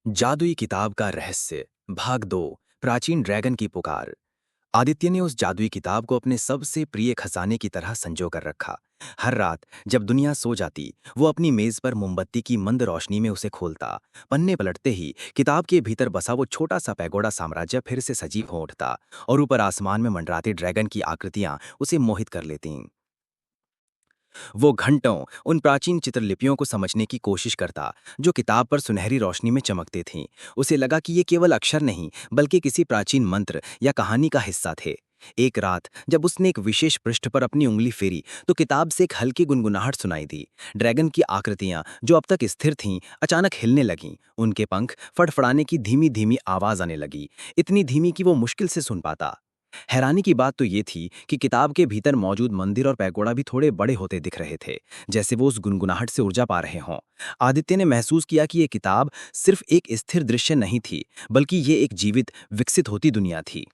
जादुई किताब का रहस्य भाग 2। प्राचीन ड्रैगन की पुकार। आदित्य ने उस जादुई किताब को अपने सबसे प्रिय खजाने की तरह संजो कर रखा। हर रात जब दुनिया सो जाती, वो अपनी मेज पर मोमबत्ती की मंद रोशनी में उसे खोलता। पन्ने पलटते ही किताब के भीतर बसा वो छोटा सा पैगोडा साम्राज्य फिर से सजीव हो उठता और ऊपर आसमान में मंडराते ड्रैगन की आकृतियां उसे मोहित कर लेतीं। वो घंटों उन प्राचीन चित्रलिपियों को समझने की कोशिश करता जो किताब पर सुनहरी रोशनी में चमकते थीं। उसे लगा कि ये केवल अक्षर नहीं बल्कि किसी प्राचीन मंत्र या कहानी का हिस्सा थे। एक रात जब उसने एक विशेष पृष्ठ पर अपनी उंगली फेरी तो किताब से एक हल्की गुनगुनाहट सुनाई दी। ड्रैगन की आकृतियां जो अब तक स्थिर थीं अचानक हिलने लगीं। उनके पंख फड़फड़ाने की धीमी धीमी आवाज आने लगी, इतनी धीमी कि वो मुश्किल से सुन पाता। हैरानी की बात तो ये थी कि किताब के भीतर मौजूद मंदिर और पैगोड़ा भी थोड़े बड़े होते दिख रहे थे, जैसे वो उस गुनगुनाहट से ऊर्जा पा रहे हों। आदित्य ने महसूस किया कि ये किताब सिर्फ एक स्थिर दृश्य नहीं थी, बल्कि ये एक जीवित, विकसित होती दुनिया थी।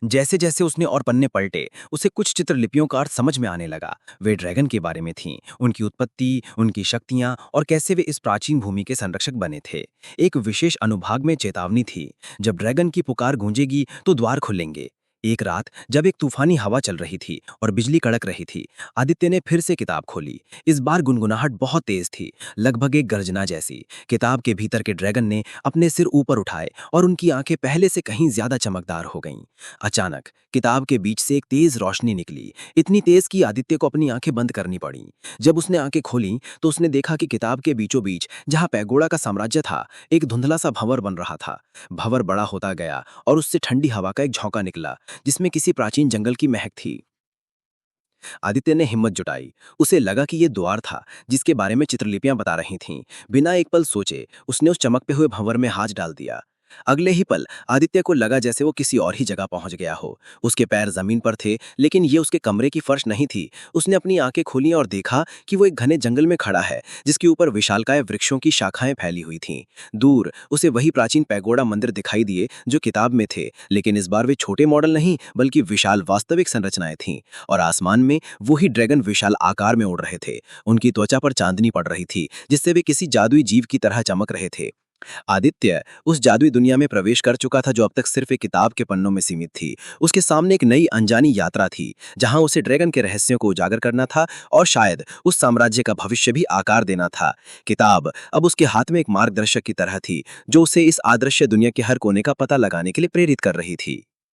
जैसे जैसे उसने और पन्ने पलटे, उसे कुछ चित्रलिपियों का अर्थ समझ में आने लगा। वे ड्रैगन के बारे में थीं, उनकी उत्पत्ति, उनकी शक्तियां और कैसे वे इस प्राचीन भूमि के संरक्षक बने थे। एक विशेष अनुभाग में चेतावनी थी, जब ड्रैगन की पुकार गूंजेगी तो द्वार खुलेंगे। एक रात जब एक तूफानी हवा चल रही थी और बिजली कड़क रही थी, आदित्य ने फिर से किताब खोली। इस बार गुनगुनाहट बहुत तेज थी, लगभग एक गर्जना जैसी। किताब के भीतर के ड्रैगन ने अपने सिर ऊपर उठाए और उनकी आंखें पहले से कहीं ज्यादा चमकदार हो गईं। अचानक किताब के बीच से एक तेज रोशनी निकली, इतनी तेज कि आदित्य को अपनी आंखें बंद करनी पड़ी। जब उसने आंखें खोलीं तो उसने देखा कि किताब के बीचों बीच जहां पैगोड़ा का साम्राज्य था, एक धुंधला सा भंवर बन रहा था। भंवर बड़ा होता गया और उससे ठंडी हवा का एक झोंका निकला, जिसमें किसी प्राचीन जंगल की महक थी। आदित्य ने हिम्मत जुटाई। उसे लगा कि ये द्वार था जिसके बारे में चित्रलिपियां बता रही थीं। बिना एक पल सोचे उसने उस चमकते हुए भंवर में हाथ डाल दिया। अगले ही पल आदित्य को लगा जैसे वो किसी और ही जगह पहुंच गया हो। उसके पैर जमीन पर थे, लेकिन ये उसके कमरे की फर्श नहीं थी। उसने अपनी आंखें खोली और देखा कि वो एक घने जंगल में खड़ा है, जिसके ऊपर विशालकाय वृक्षों की शाखाएं फैली हुई थीं। दूर उसे वही प्राचीन पैगोडा मंदिर दिखाई दिए जो किताब में थे, लेकिन इस बार वे छोटे मॉडल नहीं बल्कि विशाल वास्तविक संरचनाएं थीं। और आसमान में वही ड्रैगन विशाल आकार में उड़ रहे थे। उनकी त्वचा पर चांदनी पड़ रही थी, जिससे वे किसी जादुई जीव की तरह चमक रहे थे। आदित्य उस जादुई दुनिया में प्रवेश कर चुका था जो अब तक सिर्फ एक किताब के पन्नों में सीमित थी। उसके सामने एक नई अनजानी यात्रा थी, जहां उसे ड्रैगन के रहस्यों को उजागर करना था और शायद उस साम्राज्य का भविष्य भी आकार देना था। किताब अब उसके हाथ में एक मार्गदर्शक की तरह थी, जो उसे इस अदृश्य दुनिया के हर कोने का पता लगाने के लिए प्रेरित कर रही थी।